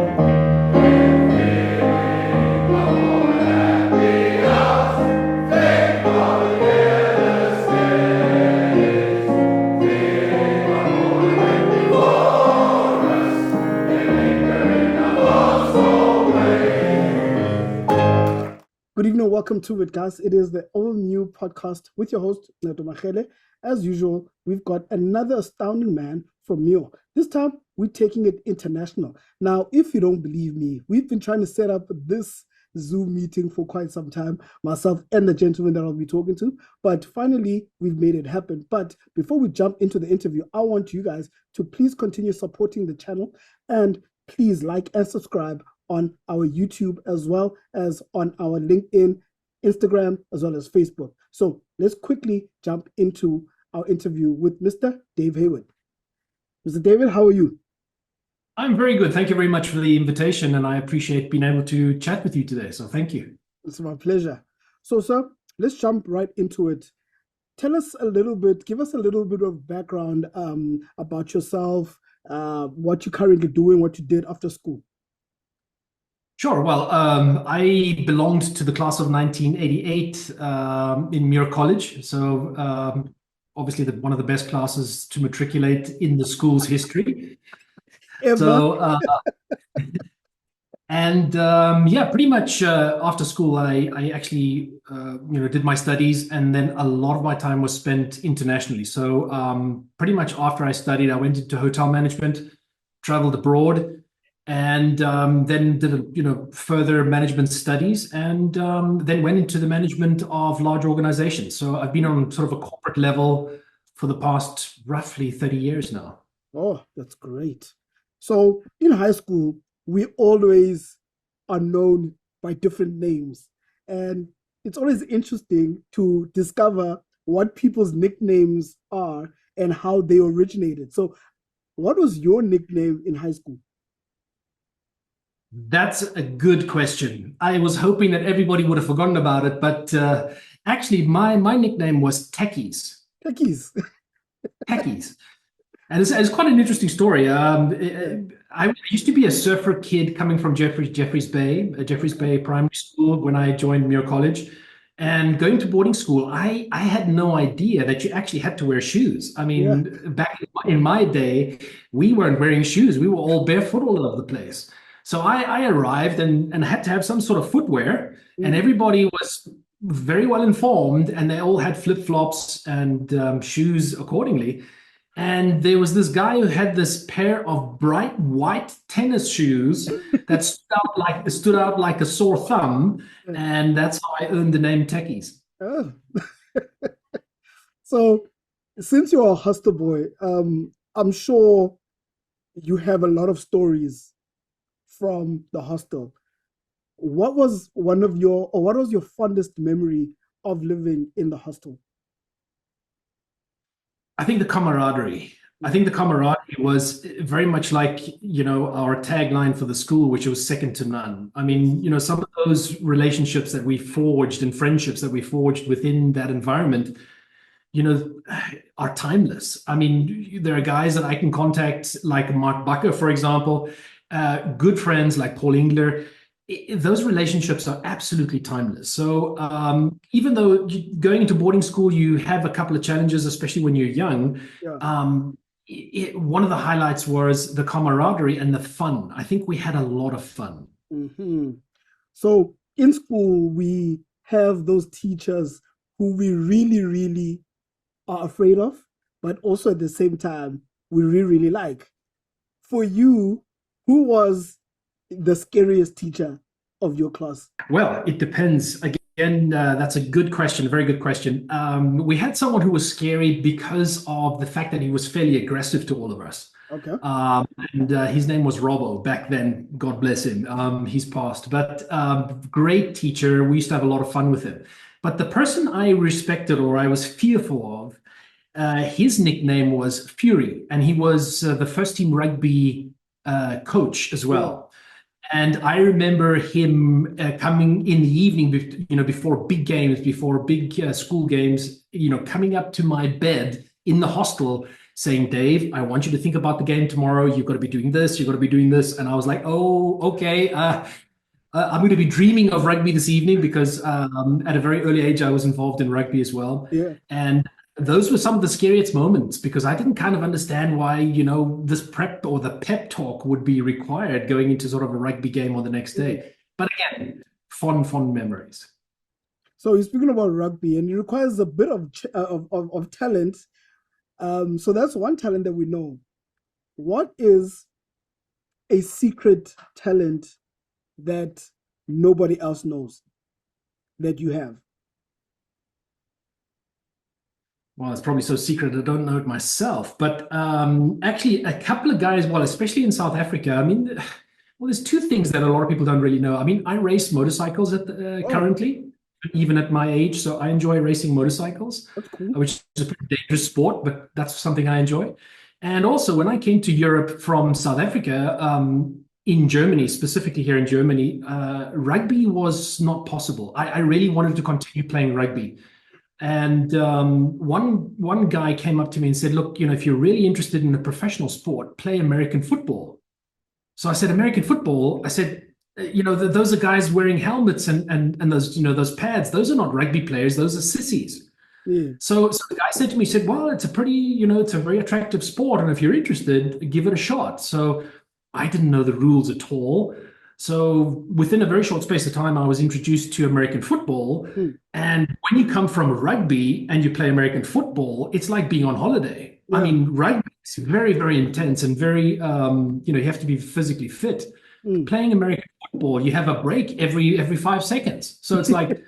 Good evening, welcome to it, guys. It is the OMU podcast with your host, Neto Machele. As usual, we've got another astounding man from Muir. This time, we're taking it international. Now, if you don't believe me, we've been trying to set up this Zoom meeting for quite some time, myself and the gentleman that I'll be talking to, but finally, we've made it happen. But before we jump into the interview, I want you guys to please continue supporting the channel and please like and subscribe on our YouTube as well as on our LinkedIn, Instagram, as well as Facebook. So let's quickly jump into our interview with Mr. Dave Hayward. Mr. David, how are you? I'm very good. Thank you very much for the invitation, and I appreciate being able to chat with you today. So thank you. It's my pleasure. So, sir, let's jump right into it. Tell us a little bit, give us a little bit of background about yourself, what you're currently doing, what you did after school. Sure. Well, I belonged to the class of 1988 in Muir College. So obviously one of the best classes to matriculate in the school's history. Ever? So, yeah, pretty much after school, I actually, did my studies, and then a lot of my time was spent internationally. So pretty much after I studied, I went into hotel management, traveled abroad, and then did further management studies, and then went into the management of large organizations. So I've been on sort of a corporate level for the past roughly 30 years now. Oh, that's great. So in high school, we always are known by different names, and it's always interesting to discover what people's nicknames are and how they originated. So what was your nickname in high school? That's a good question. I was hoping that everybody would have forgotten about it, but actually my nickname was Techies. Techies. Techies. And it's quite an interesting story. I used to be a surfer kid coming from Jeffreys Bay Primary School when I joined Muir College. And going to boarding school, I had no idea that you actually had to wear shoes. I mean, back in my day, we weren't wearing shoes. We were all barefoot all over the place. So I arrived and had to have some sort of footwear, and everybody was very well informed, and they all had flip-flops and shoes accordingly. And there was this guy who had this pair of bright white tennis shoes that stood out like a sore thumb, and that's how I earned the name Techies. Oh. So, since you're a hostel boy, I'm sure you have a lot of stories from the hostel. What was your fondest memory of living in the hostel? I think the camaraderie. I think the camaraderie was very much like, our tagline for the school, which was second to none. I mean, some of those relationships that we forged and friendships that we forged within that environment, are timeless. I mean, there are guys that I can contact, like Mark Bucker, for example, good friends like Paul Engler. Those relationships are absolutely timeless. So even though going into boarding school, you have a couple of challenges, especially when you're young. Yeah. One of the highlights was the camaraderie and the fun. I think we had a lot of fun. Mm-hmm. So in school, we have those teachers who we really, really are afraid of, but also at the same time, we really, really like. For you, who was the scariest teacher of your class? Well, it depends. Again, that's a good question, a very good question. We had someone who was scary because of the fact that he was fairly aggressive to all of us. Okay. And his name was Robbo back then. God bless him. He's passed, but great teacher. We used to have a lot of fun with him. But the person I respected or I was fearful of, his nickname was Fury, and he was the first team rugby coach as well. And I remember him coming in the evening, before big games, before big school games, coming up to my bed in the hostel saying, Dave, I want you to think about the game tomorrow. You've got to be doing this. You've got to be doing this. And I was like, oh, okay. I'm going to be dreaming of rugby this evening because at a very early age, I was involved in rugby as well. Yeah. And those were some of the scariest moments because I didn't kind of understand why, this prep or the pep talk would be required going into sort of a rugby game on the next day. But again, fond memories. So you're speaking about rugby, and it requires a bit of talent. So that's one talent that we know. What is a secret talent that nobody else knows that you have? Well, it's probably so secret I don't know it myself. But actually, a couple of guys, well, especially in South Africa, I mean, well, there's two things that a lot of people don't really know. I mean, I race motorcycles currently, even at my age. So I enjoy racing motorcycles, cool. Which is a pretty dangerous sport, but that's something I enjoy. And also, when I came to Europe from South Africa, in Germany, specifically here in Germany, rugby was not possible. I really wanted to continue playing rugby. And one guy came up to me and said, look, if you're really interested in a professional sport, play American football. So I said, American football? I said, those are guys wearing helmets and those, those pads. Those are not rugby players. Those are sissies. Yeah. So the guy said to me, he said, well, it's a pretty, it's a very attractive sport. And if you're interested, give it a shot. So I didn't know the rules at all. So within a very short space of time, I was introduced to American football. And when you come from rugby and you play American football, it's like being on holiday. Yeah. I mean, rugby is very, very intense and very, you have to be physically fit. Playing American football, you have a break every 5 seconds. So it's like,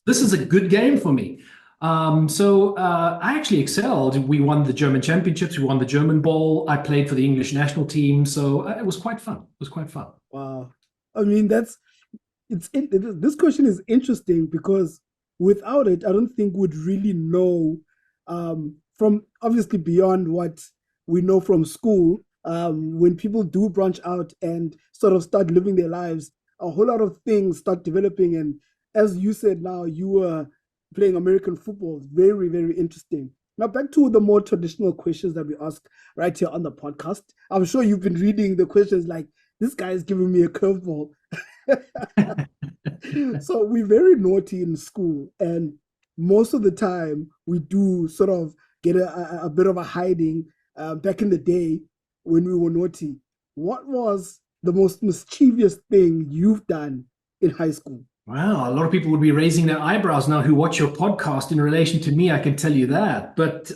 this is a good game for me. So I actually excelled. We won the German championships. We won the German Bowl. I played for the English national team. So it was quite fun. It was quite fun. Wow. I mean, this question is interesting because without it, I don't think we'd really know from obviously beyond what we know from school. When people do branch out and sort of start living their lives, a whole lot of things start developing. And as you said, now you were playing American football. Very, very interesting. Now back to the more traditional questions that we ask right here on the podcast. I'm sure you've been reading the questions like, this guy is giving me a curveball. So we're very naughty in school. And most of the time we do sort of get a bit of a hiding. Back in the day when we were naughty, what was the most mischievous thing you've done in high school? Wow, a lot of people would be raising their eyebrows now who watch your podcast in relation to me, I can tell you that. But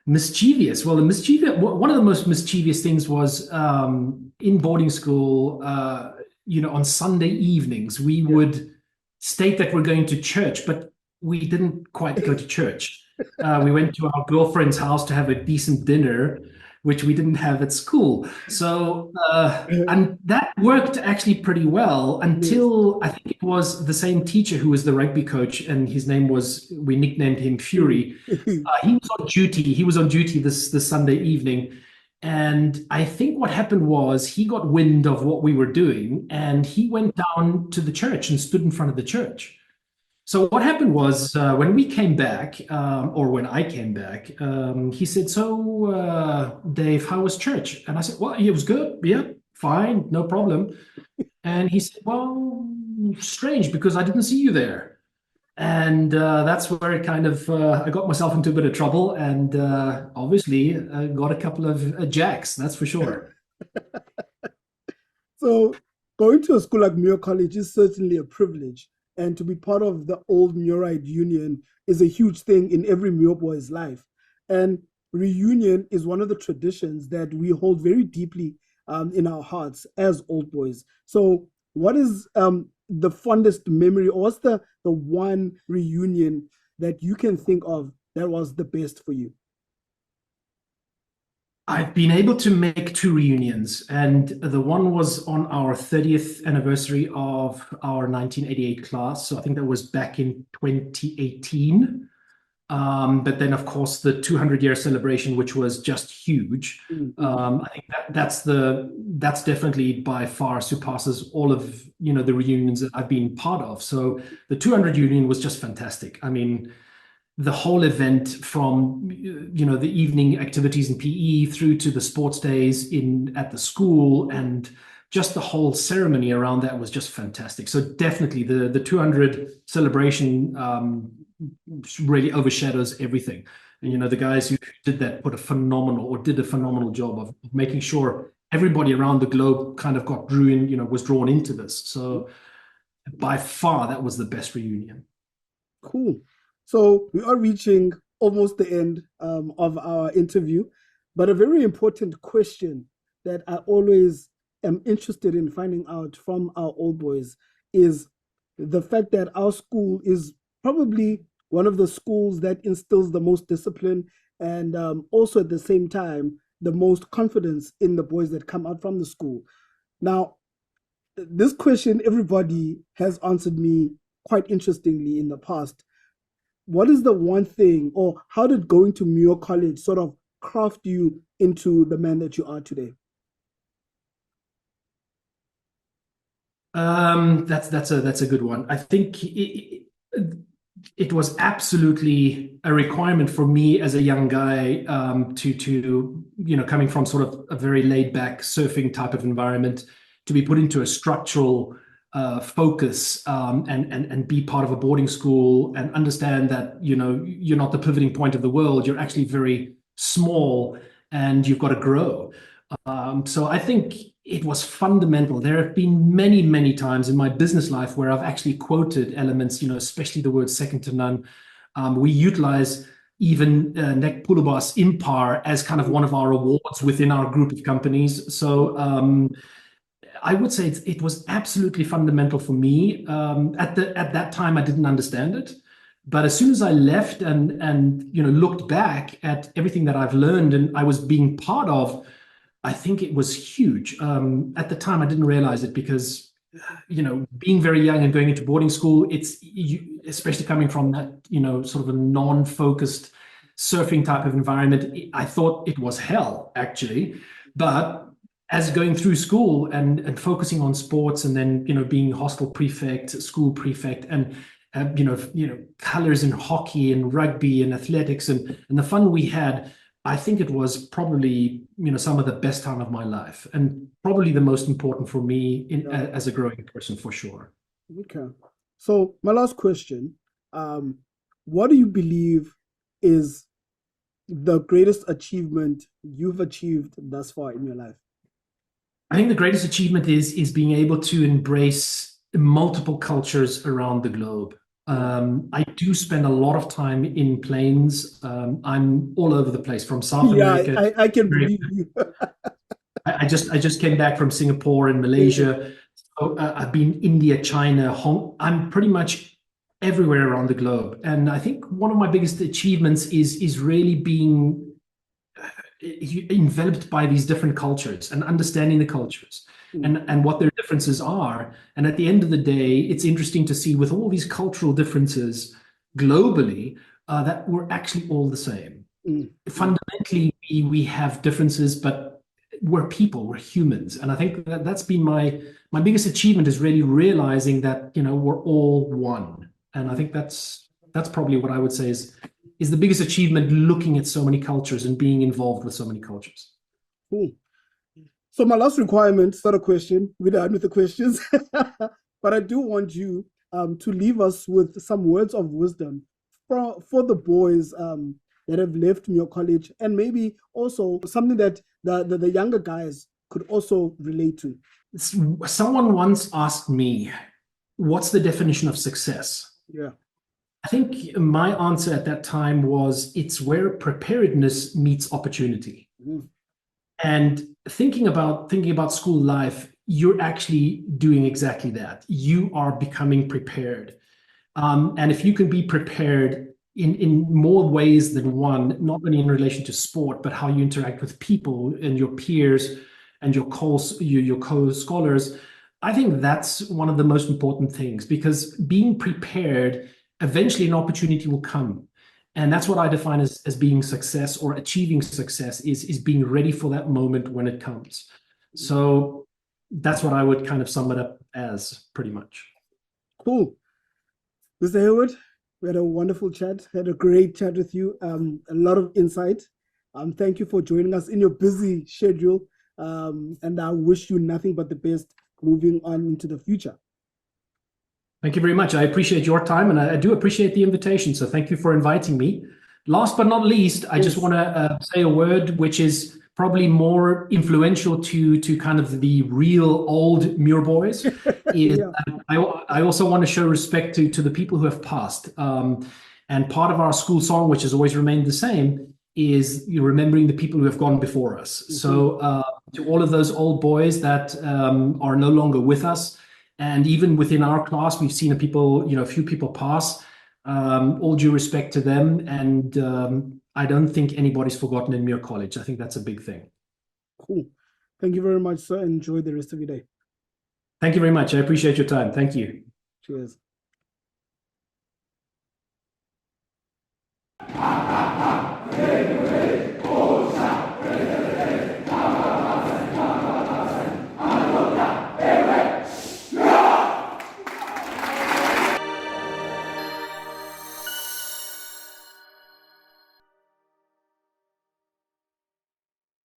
mischievous. Well, one of the most mischievous things was in boarding school, on Sunday evenings, we would state that we're going to church, but we didn't quite go to church. We went to our girlfriend's house to have a decent dinner, which we didn't have at school. So, and that worked actually pretty well until I think it was the same teacher who was the rugby coach, and his name was, we nicknamed him Fury. He was on duty. He was on duty this Sunday evening. And I think what happened was he got wind of what we were doing and he went down to the church and stood in front of the church. So what happened was when we came back, or when I came back, he said, so Dave, how was church? And I said, well, it was good. Yeah, fine, no problem. And he said, well, strange, because I didn't see you there. And that's where it kind of, I got myself into a bit of trouble and obviously got a couple of jacks, that's for sure. So going to a school like Muir College is certainly a privilege. And to be part of the old Muirite Union is a huge thing in every Muir boy's life. And reunion is one of the traditions that we hold very deeply in our hearts as old boys. So what is the fondest memory, or what's the one reunion that you can think of that was the best for you? I've been able to make 2 reunions, and the one was on our 30th anniversary of our 1988 class. So I think that was back in 2018. But then, of course, the 200-year celebration, which was just huge. I think that's definitely by far surpasses all of the reunions that I've been part of. So the 200 reunion was just fantastic. I mean, the whole event from the evening activities in PE through to the sports days at the school, and just the whole ceremony around that was just fantastic. So definitely the 200 celebration really overshadows everything. And the guys who did that did a phenomenal job of making sure everybody around the globe kind of was drawn into this. So by far, that was the best reunion. Cool. So we are reaching almost the end of our interview, but a very important question that I always am interested in finding out from our old boys is the fact that our school is probably one of the schools that instills the most discipline and also at the same time the most confidence in the boys that come out from the school. Now, this question everybody has answered me quite interestingly in the past. What is the one thing, or how did going to Muir College sort of craft you into the man that you are today? That's a good one. I think it was absolutely a requirement for me as a young guy, to coming from sort of a very laid back surfing type of environment, to be put into a structural focus, and be part of a boarding school and understand that you're not the pivoting point of the world. You're actually very small and you've got to grow. So I think it was fundamental. There have been many, many times in my business life where I've actually quoted elements, especially the word second to none. We utilize even Nek Pulubas Impar as kind of one of our awards within our group of companies. So I would say it was absolutely fundamental for me. At that time, I didn't understand it. But as soon as I left and looked back at everything that I've learned and I was being part of, I think it was huge. At the time, I didn't realize it because, being very young and going into boarding school, especially coming from that, sort of a non-focused surfing type of environment, I thought it was hell, actually. But as going through school and focusing on sports, and then, being hostel prefect, school prefect, and colors in hockey and rugby and athletics and the fun we had, I think it was probably, some of the best time of my life, and probably the most important for me as a growing person, for sure. Okay. So my last question, what do you believe is the greatest achievement you've achieved thus far in your life? I think the greatest achievement is being able to embrace multiple cultures around the globe. I do spend a lot of time in planes. I'm all over the place, from South America. I can believe you. I just came back from Singapore and Malaysia. So, I've been India, China, I'm pretty much everywhere around the globe. And I think one of my biggest achievements is really being enveloped by these different cultures and understanding the cultures and what their differences are. And at the end of the day, it's interesting to see, with all these cultural differences globally, that we're actually all the same. Fundamentally, we have differences, but we're people, we're humans. And I think that's been my biggest achievement, is really realizing that, we're all one. And I think that's probably what I would say is the biggest achievement, looking at so many cultures and being involved with so many cultures. Cool. So my last requirement, it's not a question, we're done with the questions, but I do want you to leave us with some words of wisdom for the boys that have left Muir College, and maybe also something that the younger guys could also relate to. Someone once asked me, what's the definition of success? Yeah. I think my answer at that time was, it's where preparedness meets opportunity. And thinking about school life, you're actually doing exactly that. You are becoming prepared. And if you can be prepared in more ways than one, not only in relation to sport, but how you interact with people and your peers and your co-scholars, I think that's one of the most important things, because being prepared, eventually an opportunity will come. And that's what I define as being success, or achieving success, is being ready for that moment when it comes. So that's what I would kind of sum it up as, pretty much. Cool. Mr. Hayward, We had a wonderful chat, had a great chat with you, a lot of insight. Thank you for joining us in your busy schedule. And I wish you nothing but the best moving on into the future. Thank you very much. I appreciate your time, and I do appreciate the invitation. So thank you for inviting me. Last but not least, I just want to say a word which is probably more influential to kind of the real old Muir boys. Is Yeah. I also want to show respect to the people who have passed. And part of our school song, which has always remained the same, is remembering the people who have gone before us. Mm-hmm. So to all of those old boys that are no longer with us, and even within our class, we've seen a few people pass. All due respect to them, and I don't think anybody's forgotten in Muir College. I think that's a big thing. Cool. Thank you very much, sir. Enjoy the rest of your day. Thank you very much. I appreciate your time. Thank you. Cheers.